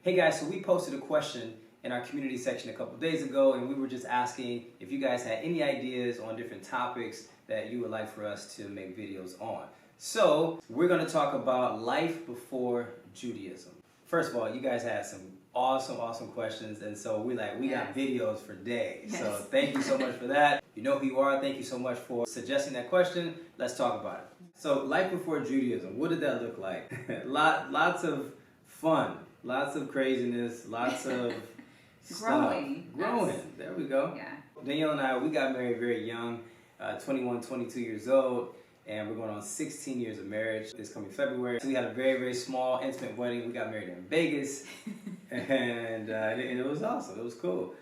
Hey guys, so we posted a question in our community section a couple days ago, and we were just asking if you guys had any ideas on different topics that you would like for us to make videos on. So we're going to talk about life before Judaism. First of all, you guys had some awesome questions, and so we got videos for days. Yes. So thank you so much for that. You know who you are. Thank you so much for suggesting that question. Let's talk about it. So life before Judaism, what did that look like? Lots of fun, lots of craziness, lots of growing. There we go. Yeah. Danielle and I, we got married very young, 21, 22 years old. And we're going on 16 years of marriage this coming February. So we had a very small, intimate wedding. We got married in Vegas, and it was awesome. It was cool.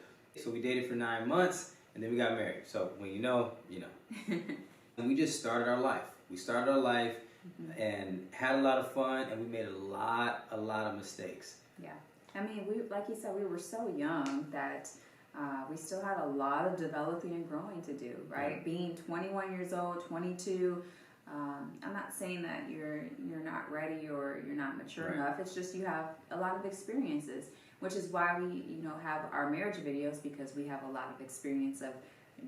So we dated for 9 months, and then we got married. So when you know, you know. And we just started our life. We started our life and had a lot of fun, and we made a lot of mistakes. Yeah. I mean, like you said, we were so young that we still had a lot of developing and growing to do, right? Yeah. Being 21 years old, 22, I'm not saying that you're not ready or you're not mature enough. It's just you have a lot of experiences, which is why we have our marriage videos, because we have a lot of experience of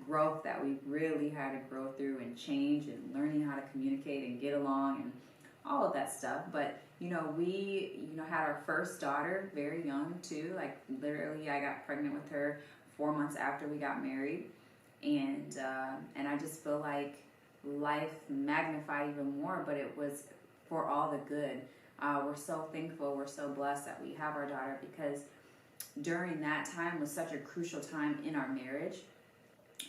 growth that we really had to grow through and change and learning how to communicate and get along and all of that stuff. But we had our first daughter very young too. Like literally, I got pregnant with her 4 months after we got married, and I just feel like life magnified even more. But it was for all the good. We're so thankful. We're so blessed that we have our daughter, because during that time was such a crucial time in our marriage,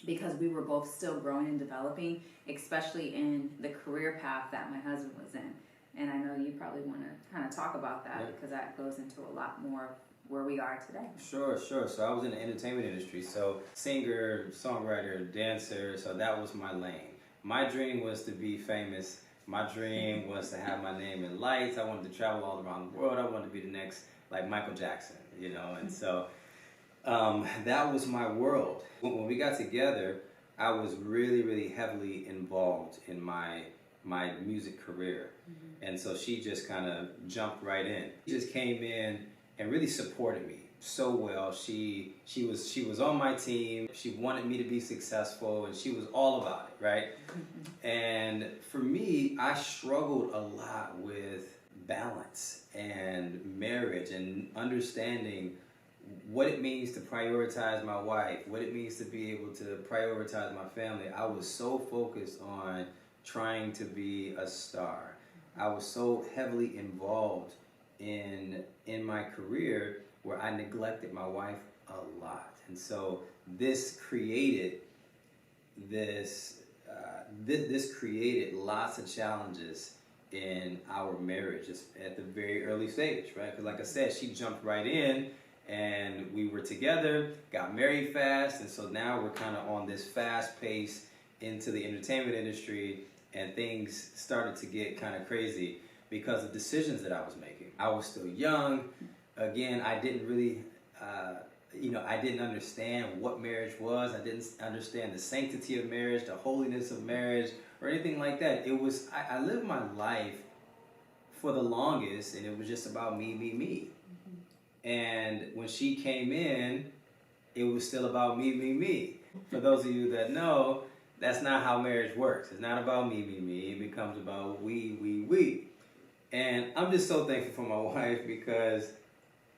because we were both still growing and developing, especially in the career path that my husband was in. And I know you probably want to kind of talk about that, because that goes into a lot more of where we are today. Sure. So I was in the entertainment industry, so singer, songwriter, dancer, so that was my lane. My dream was to be famous. My dream was to have my name in lights. I wanted to travel all around the world. I wanted to be the next, like, Michael Jackson, and so that was my world. When we got together, I was really heavily involved in my music career. And so she just kind of jumped right in. She just came in and really supported me so well. She was on my team. She wanted me to be successful, and she was all about it, right? And for me, I struggled a lot with balance and marriage and understanding what it means to prioritize my wife, what it means to be able to prioritize my family. I was so focused on trying to be a star. I was so heavily involved in my career where I neglected my wife a lot. And so this created this created lots of challenges in our marriage at the very early stage, right? Because like I said, she jumped right in, and we were together, got married fast, and so now we're kind of on this fast pace into the entertainment industry, and things started to get kind of crazy because of decisions that I was making. I was still young. Again, I didn't really, I didn't understand what marriage was. I didn't understand the sanctity of marriage, the holiness of marriage, or anything like that. It was, I lived my life for the longest, and it was just about me. And when she came in, it was still about me. For those of you that know, that's not how marriage works. It's not about me. It becomes about we. And I'm just so thankful for my wife, because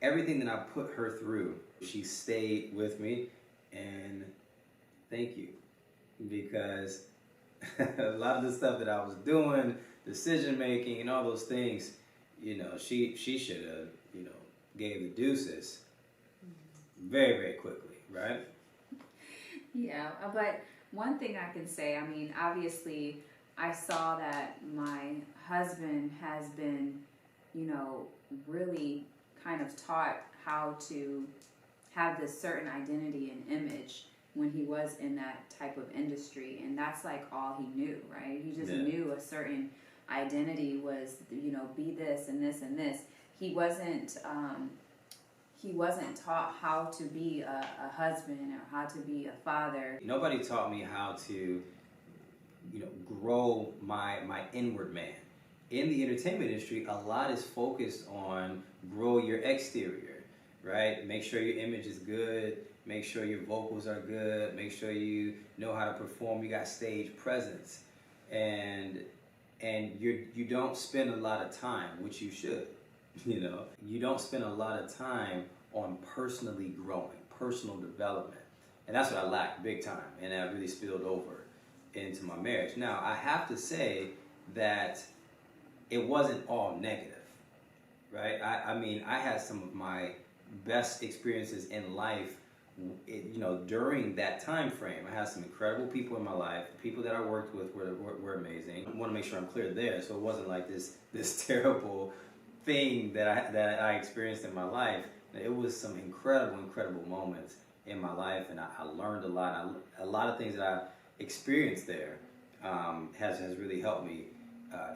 everything that I put her through, she stayed with me. And thank you, because a lot of the stuff that I was doing, decision making and all those things, she should have, gave the deuces very quickly, right? Yeah, but one thing I can say, I mean, obviously, I saw that my husband has been, really kind of taught how to have this certain identity and image when he was in that type of industry. And that's like all he knew, right? He just knew a certain identity was, be this and this and this. He wasn't taught how to be a husband or how to be a father. Nobody taught me how to, grow my inward man. In the entertainment industry, a lot is focused on grow your exterior. right? Make sure your image is good. Make sure your vocals are good. Make sure you know how to perform. You got stage presence, and you don't spend a lot of time, which you should. You know, you don't spend a lot of time on personally growing, personal development, and that's what I lacked big time, and that really spilled over into my marriage. Now, I have to say that it wasn't all negative, right? I mean, I had some of my best experiences in life, you know, during that time frame. I had some incredible people in my life. The people that I worked with were amazing. I want to make sure I'm clear there, so it wasn't like this terrible thing that I experienced in my life. It was some incredible moments in my life, and I learned a lot. A lot of things that I experienced there has really helped me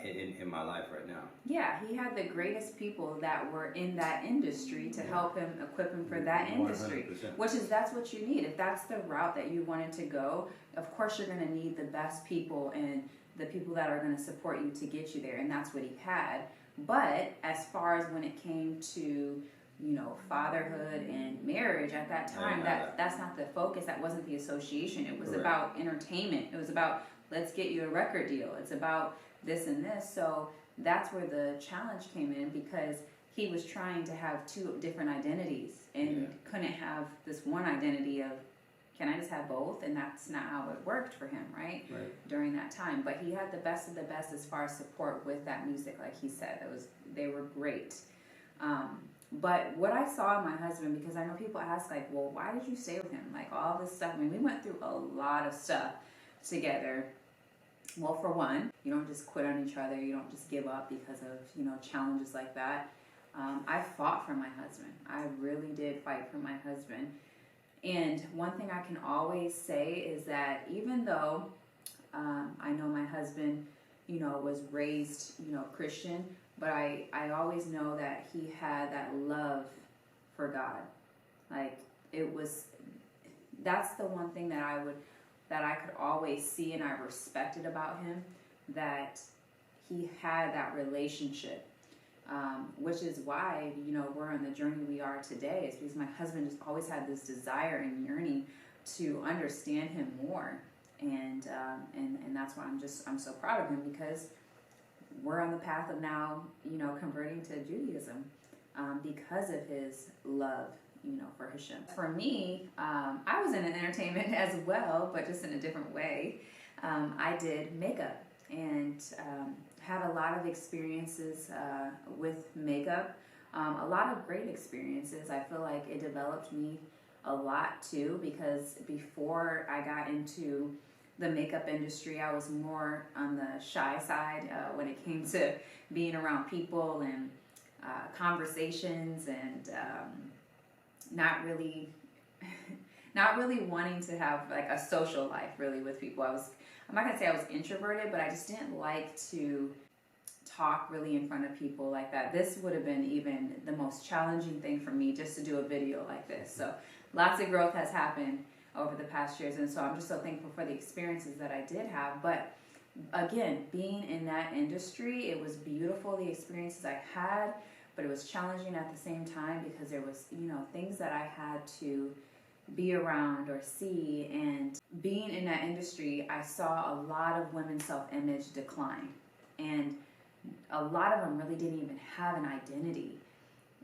in my life right now. Yeah, he had the greatest people that were in that industry to help him, equip him for that industry. 100%. That's what you need. If that's the route that you wanted to go, of course you're going to need the best people and the people that are going to support you to get you there, and that's what he had. But as far as when it came to, you know, fatherhood and marriage at that time, that's not the focus. That wasn't the association. It was Correct. about entertainment. It was about, let's get you a record deal. It's about this and this. So that's where the challenge came in, because he was trying to have two different identities and couldn't have this one identity of, can I just have both? And that's not how it worked for him, right? During that time. But he had the best of the best as far as support with that music, like he said. They were great. But what I saw in my husband, because I know people ask, like, well, why did you stay with him? Like, all this stuff. I mean, we went through a lot of stuff together. Well, for one, you don't just quit on each other. You don't just give up because of, you know, challenges like that. I fought for my husband. I really did fight for my husband. And one thing I can always say is that even though I know my husband, you know, was raised, you know, Christian, but I always know that he had that love for God. Like, that's the one thing that I could always see and I respected about him, that he had that relationship. Which is why, you know, we're on the journey we are today, is because my husband just always had this desire and yearning to understand him more. And that's why I'm so proud of him, because we're on the path of now, you know, converting to Judaism, because of his love, you know, for Hashem. For me, I was in entertainment as well, but just in a different way. I did makeup and had a lot of experiences with makeup, a lot of great experiences. I feel like it developed me a lot too, because before I got into the makeup industry, I was more on the shy side when it came to being around people and conversations, and not really wanting to have like a social life really with people. I'm not gonna say I was introverted, but I just didn't like to talk really in front of people like that. This would have been even the most challenging thing for me, just to do a video like this. So lots of growth has happened over the past years, and so I'm just so thankful for the experiences that I did have. But again, being in that industry, it was beautiful, the experiences I had, but it was challenging at the same time, because there was, you know, things that I had to be around or see. And being in that industry, I saw a lot of women's self-image decline, and a lot of them really didn't even have an identity.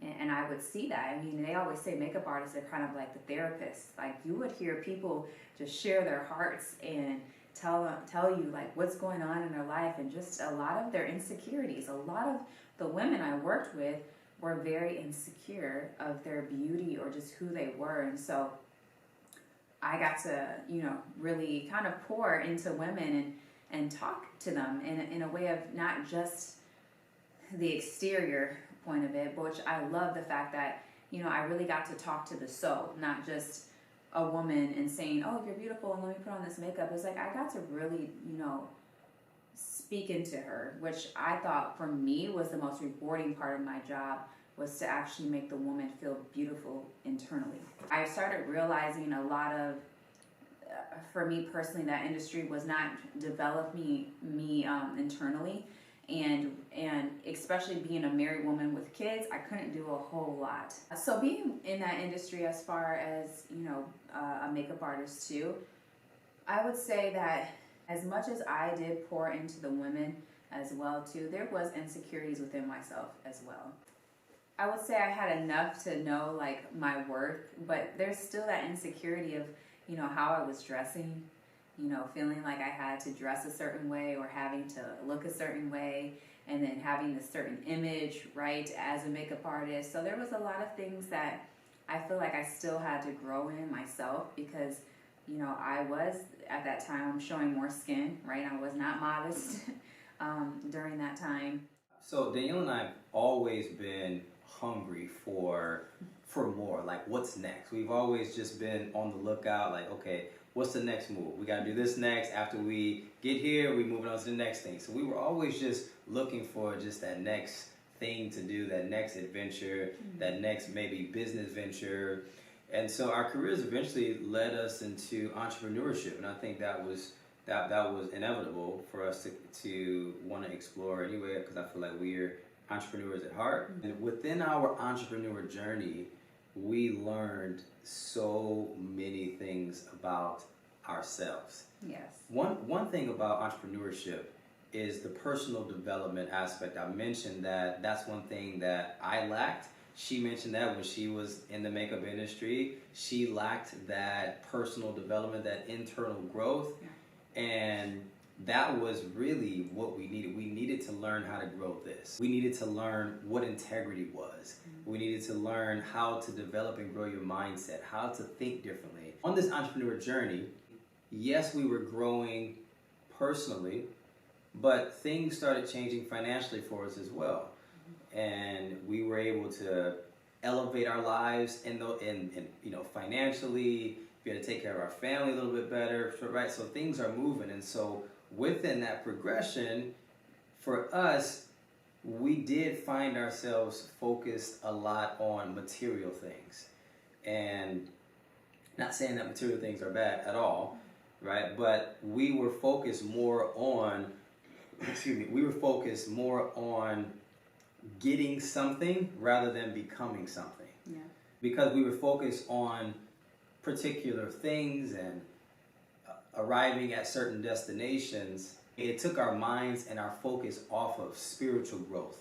And I would see that. I mean, they always say makeup artists are kind of like the therapists. Like, you would hear people just share their hearts and tell you like what's going on in their life, and just a lot of their insecurities. A lot of the women I worked with were very insecure of their beauty or just who they were. And so I got to, you know, really kind of pour into women and talk to them in a way of not just the exterior point of it, but which I love the fact that, you know, I really got to talk to the soul, not just a woman and saying, oh, you're beautiful and let me put on this makeup. It's like I got to really, you know, speak into her, which I thought for me was the most rewarding part of my job, was to actually make the woman feel beautiful internally. I started realizing a lot of, for me personally, that industry was not developing me internally. and especially being a married woman with kids, I couldn't do a whole lot. So being in that industry, as far as a makeup artist too, I would say that as much as I did pour into the women as well too, there was insecurities within myself as well. I would say I had enough to know like my worth, but there's still that insecurity of how I was dressing, feeling like I had to dress a certain way or having to look a certain way, and then having a certain image, right, as a makeup artist. So there was a lot of things that I feel like I still had to grow in myself because, I was at that time showing more skin, right? I was not modest during that time. So Danielle and I have always been hungry for more. Like, what's next? We've always just been on the lookout. Like, okay, what's the next move? We got to do this next. After we get here, we move on to the next thing. So we were always just looking for just that next thing to do, that next adventure, that next maybe business venture. And so our careers eventually led us into entrepreneurship, and I think that was inevitable for us to want to explore anyway, because I feel like we're entrepreneurs at heart. And within our entrepreneur journey, we learned so many things about ourselves. Yes. One thing about entrepreneurship is the personal development aspect. I mentioned that that's one thing that I lacked. She mentioned that when she was in the makeup industry, she lacked that personal development, that internal growth. Yeah. And that was really what we needed. We needed to learn how to grow this. We needed to learn what integrity was. We needed to learn how to develop and grow your mindset, how to think differently. On this entrepreneur journey, yes, we were growing personally, but things started changing financially for us as well. And we were able to elevate our lives and financially, be able to take care of our family a little bit better, right? So things are moving. And so within that progression, for us, we did find ourselves focused a lot on material things. And not saying that material things are bad at all, right? But we were focused more on, getting something rather than becoming something. Yeah. Because we were focused on particular things and arriving at certain destinations, it took our minds and our focus off of spiritual growth.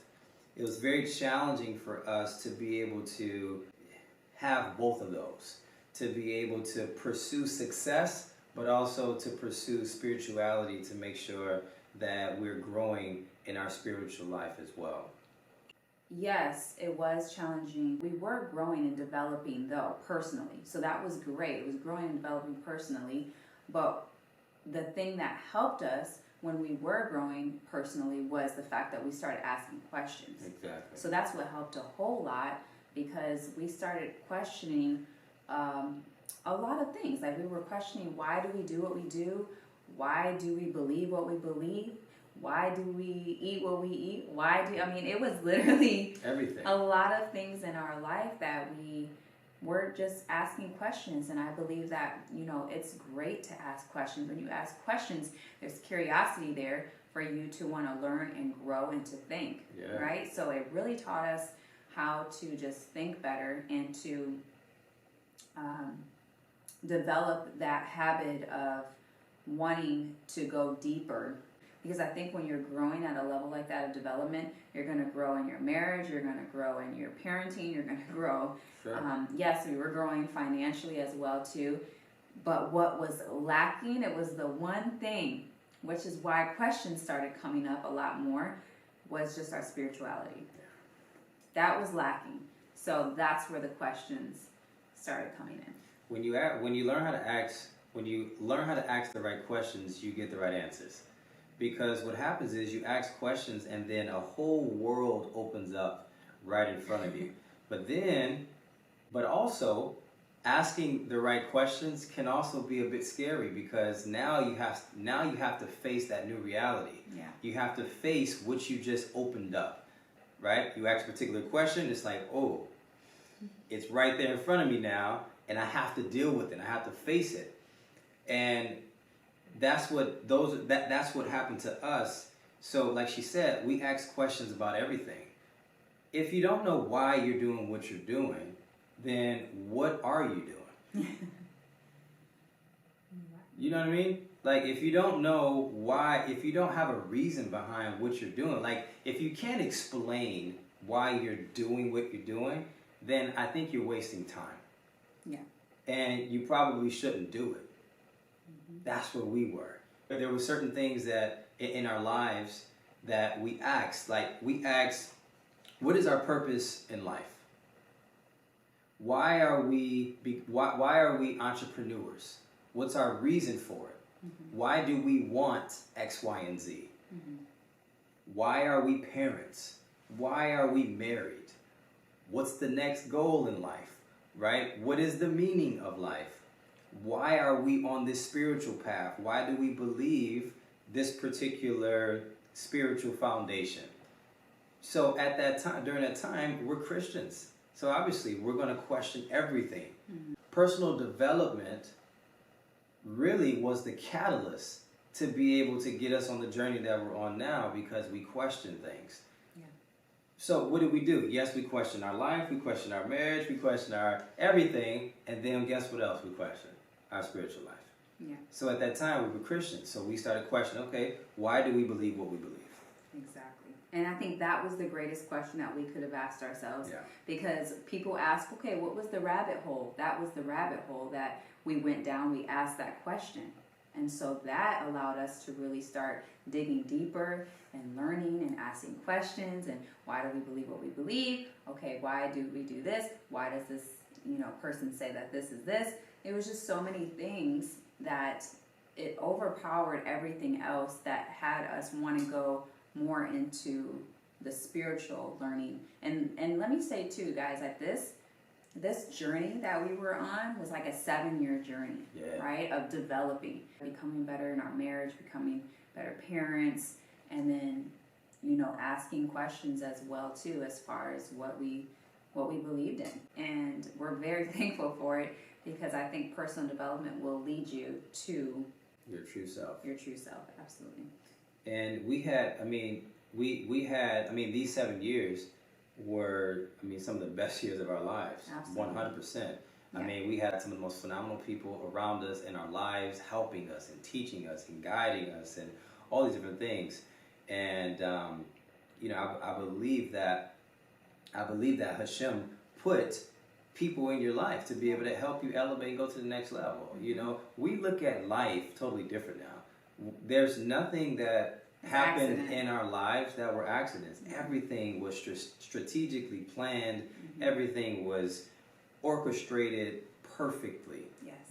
It was very challenging for us to be able to have both of those, to be able to pursue success, but also to pursue spirituality, to make sure that we're growing in our spiritual life as well. Yes, it was challenging. We were growing and developing, though, personally. So that was great. It was growing and developing personally. But the thing that helped us when we were growing personally was the fact that we started asking questions. Exactly. So that's what helped a whole lot, because we started questioning a lot of things. Like, we were questioning, why do we do what we do? Why do we believe what we believe? Why do we eat what we eat? It was literally everything. A lot of things in our life that we were just asking questions. And I believe that, it's great to ask questions. When you ask questions, there's curiosity there for you to want to learn and grow and to think, right? So it really taught us how to just think better and to develop that habit of wanting to go deeper. Because I think when you're growing at a level like that of development, you're going to grow in your marriage, you're going to grow in your parenting, you're going to grow. Sure. Yes, we were growing financially as well too. But what was lacking, it was the one thing, which is why questions started coming up a lot more, was just our spirituality. That was lacking. So that's where the questions started coming in. When you learn how to ask the right questions, you get the right answers. Because what happens is you ask questions and then a whole world opens up right in front of you. But also, asking the right questions can also be a bit scary, because now you have to face that new reality. Yeah. You have to face what you just opened up, right? You ask a particular question, it's like, oh, it's right there in front of me now, and I have to deal with it. I have to face it. And that's what happened to us So like she said, we ask questions about everything. If you don't know why you're doing what you're doing, then what are you doing? You know what I mean? Like, if you don't know why, if you don't have a reason behind what you're doing, like, if you can't explain why you're doing what you're doing, then I think you're wasting time. Yeah. And you probably shouldn't do it. That's where we were. There were certain things that in our lives that we asked, what is our purpose in life? Why are we entrepreneurs? What's our reason for it? Why do we want X, Y, and Z? Why are we parents? Why are we married? What's the next goal in life, right? What is the meaning of life? Why are we on this spiritual path? Why do we believe this particular spiritual foundation? So at that time, during that time, we're Christians. So obviously, we're going to question everything. Personal development really was the catalyst to be able to get us on the journey that we're on now, because we question things. Yeah. So what did we do? Yes, we question our life, we question our marriage, we question our everything, and then guess what else we question? Our spiritual life. Yeah. So at that time, we were Christians, so we started questioning, okay, why do we believe what we believe? Exactly. And I think that was the greatest question that we could have asked ourselves. Yeah. Because people ask, okay, what was the rabbit hole? That was the rabbit hole that we went down. We asked that question. And so that allowed us to really start digging deeper and learning and asking questions. And why do we believe what we believe? Okay, why do we do this? Why does this, person say that this is this? It was just so many things that it overpowered everything else that had us want to go more into the spiritual learning. And let me say too, guys, that this journey that we were on was like a 7-year journey, right? Of developing, becoming better in our marriage, becoming better parents, and then, asking questions as well too, as far as what we believed in. And we're very thankful for it, because I think personal development will lead you to your true self. Your true self, absolutely. And we had, these 7 years were, some of the best years of our lives. Absolutely. 100%. Yeah. We had some of the most phenomenal people around us in our lives, helping us and teaching us and guiding us and all these different things. And, I believe that Hashem put people in your life to be able to help you elevate and go to the next level. We look at life totally different now. There's nothing that happened in our lives that were accidents. Everything was strategically planned. Everything was orchestrated perfectly,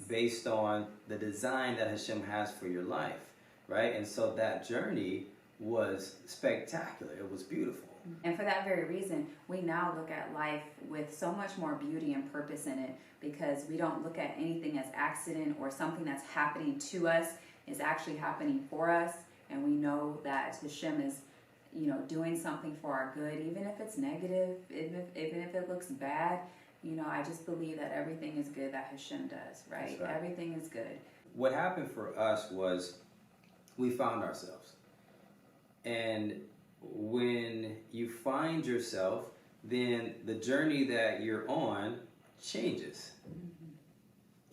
based on the design that Hashem has for your life, right? And so that journey was spectacular. It was beautiful. And for that very reason, we now look at life with so much more beauty and purpose in it, because we don't look at anything as accident or something that's happening to us is actually happening for us. And we know that Hashem is, doing something for our good, even if it's negative, even if it looks bad. I just believe that everything is good that Hashem does, right? Everything is good. What happened for us was we found ourselves. And when you find yourself, then the journey that you're on changes.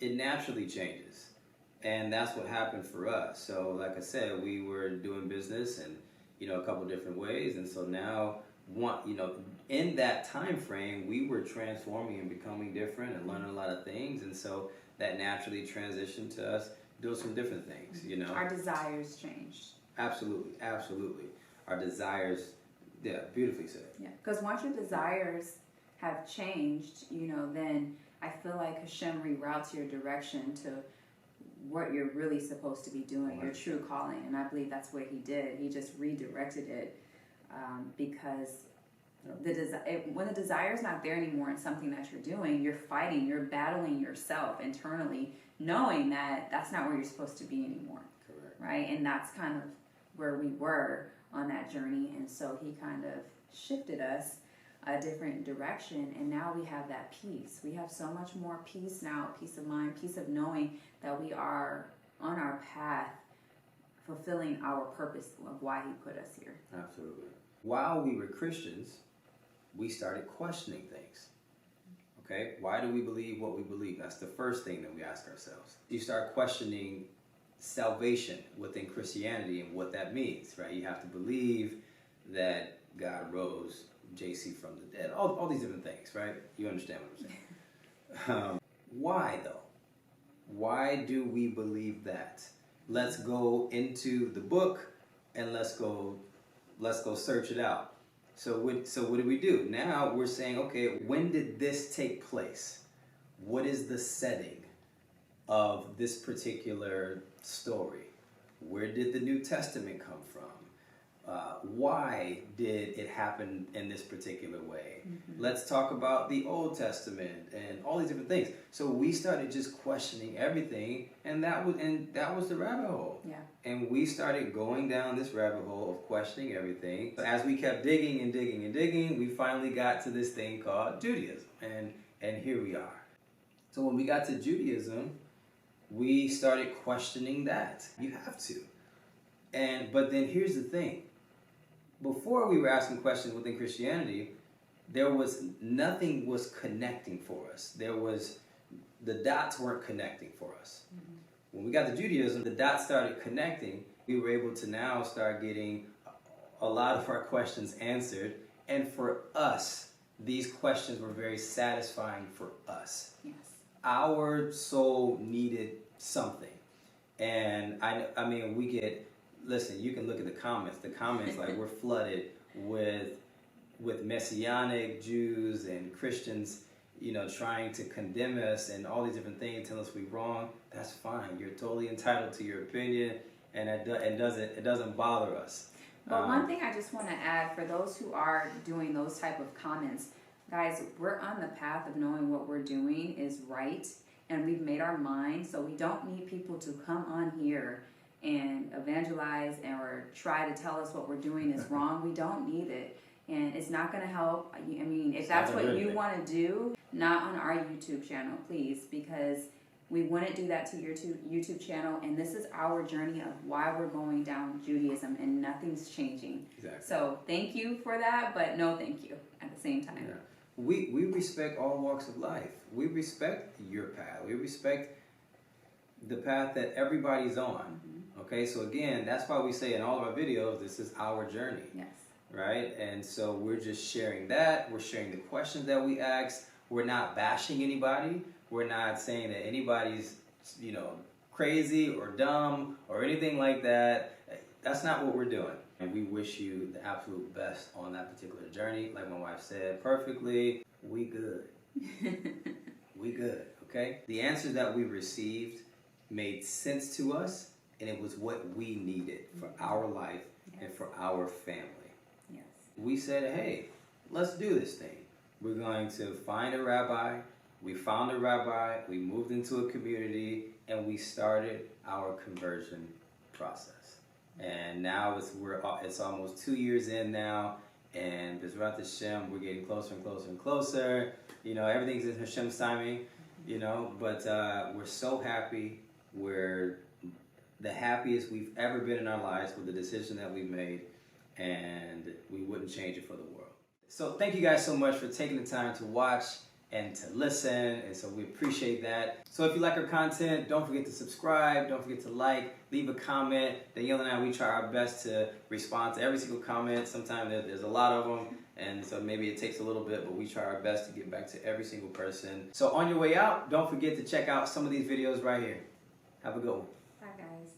It naturally changes. And that's what happened for us. So like I said, we were doing business in, a couple different ways. And so now, in that time frame, we were transforming and becoming different and learning a lot of things. And so that naturally transitioned to us doing some different things, Our desires changed. Absolutely. Our desires, beautifully said. Yeah, because once your desires have changed, then I feel like Hashem reroutes your direction to what you're really supposed to be doing, your true calling. And I believe that's what he did. He just redirected it, because when the desire is not there anymore in something that you're doing, you're fighting, you're battling yourself internally, knowing that that's not where you're supposed to be anymore. Correct. Right? And that's kind of where we were on that journey. And so he kind of shifted us a different direction, and now we have that peace. We have so much more peace now, peace of mind, peace of knowing that we are on our path fulfilling our purpose of why he put us here. Absolutely. While we were Christians, we started questioning things. Okay, why do we believe what we believe? That's the first thing that we ask ourselves. You start questioning salvation within Christianity and what that means, right? You have to believe that God rose JC from the dead, all these different things, right? You understand what I'm saying? Why though? Why do we believe that? Let's go into the book and let's go search it out. So what do we do? Now we're saying, okay, when did this take place? What is the setting of this particular story? Where did the New Testament come from? Why did it happen in this particular way? Mm-hmm. Let's talk about the Old Testament and all these different things. So we started just questioning everything, and that was the rabbit hole. Yeah. And we started going down this rabbit hole of questioning everything. So as we kept digging and digging and digging, we finally got to this thing called Judaism, and here we are. So when we got to Judaism, we started questioning that. You have to. But then here's the thing. Before we were asking questions within Christianity, nothing was connecting for us. The dots weren't connecting for us. Mm-hmm. When we got to Judaism, the dots started connecting. We were able to now start getting a lot of our questions answered. And for us, these questions were very satisfying for us. Yes. Our soul needed something. And I mean, listen, you can look at the comments. The comments, like, we're flooded with Messianic Jews and Christians, trying to condemn us and all these different things, tell us we're wrong. That's fine. You're totally entitled to your opinion, and it doesn't bother us. But one thing I just want to add, for those who are doing those type of comments, guys, we're on the path of knowing what we're doing is right, and we've made our mind, so we don't need people to come on here and evangelize or try to tell us what we're doing is wrong. We don't need it. And it's not going to help. I mean, if that's what you want to do, not on our YouTube channel, please, because we wouldn't do that to your YouTube channel. And this is our journey of why we're going down Judaism, and nothing's changing. Exactly. So thank you for that, but no thank you at the same time. Yeah. We respect all walks of life. We respect your path. We respect the path that everybody's on. Mm-hmm. Okay, so again, that's why we say in all of our videos, this is our journey. Yes. Right? And so we're just sharing that. We're sharing the questions that we ask. We're not bashing anybody. We're not saying that anybody's, crazy or dumb or anything like that. That's not what we're doing. And we wish you the absolute best on that particular journey. Like my wife said perfectly, we good. We good, okay? The answers that we received made sense to us, and it was what we needed for our life and for our family. Yes. We said, hey, let's do this thing. We're going to find a rabbi. We found a rabbi. We moved into a community, and we started our conversion process. And now it's almost 2 years in now, and Bezrat Hashem, we're getting closer and closer and closer. Everything's in Hashem's timing, but we're so happy. We're the happiest we've ever been in our lives with the decision that we've made, and we wouldn't change it for the world. So thank you guys so much for taking the time to watch and to listen, and so we appreciate that. So if you like our content, don't forget to subscribe, don't forget to like, leave a comment. Danielle and I, we try our best to respond to every single comment. Sometimes there's a lot of them, and so maybe it takes a little bit, but we try our best to get back to every single person. So on your way out, don't forget to check out some of these videos right here. Have a good one. Bye, guys.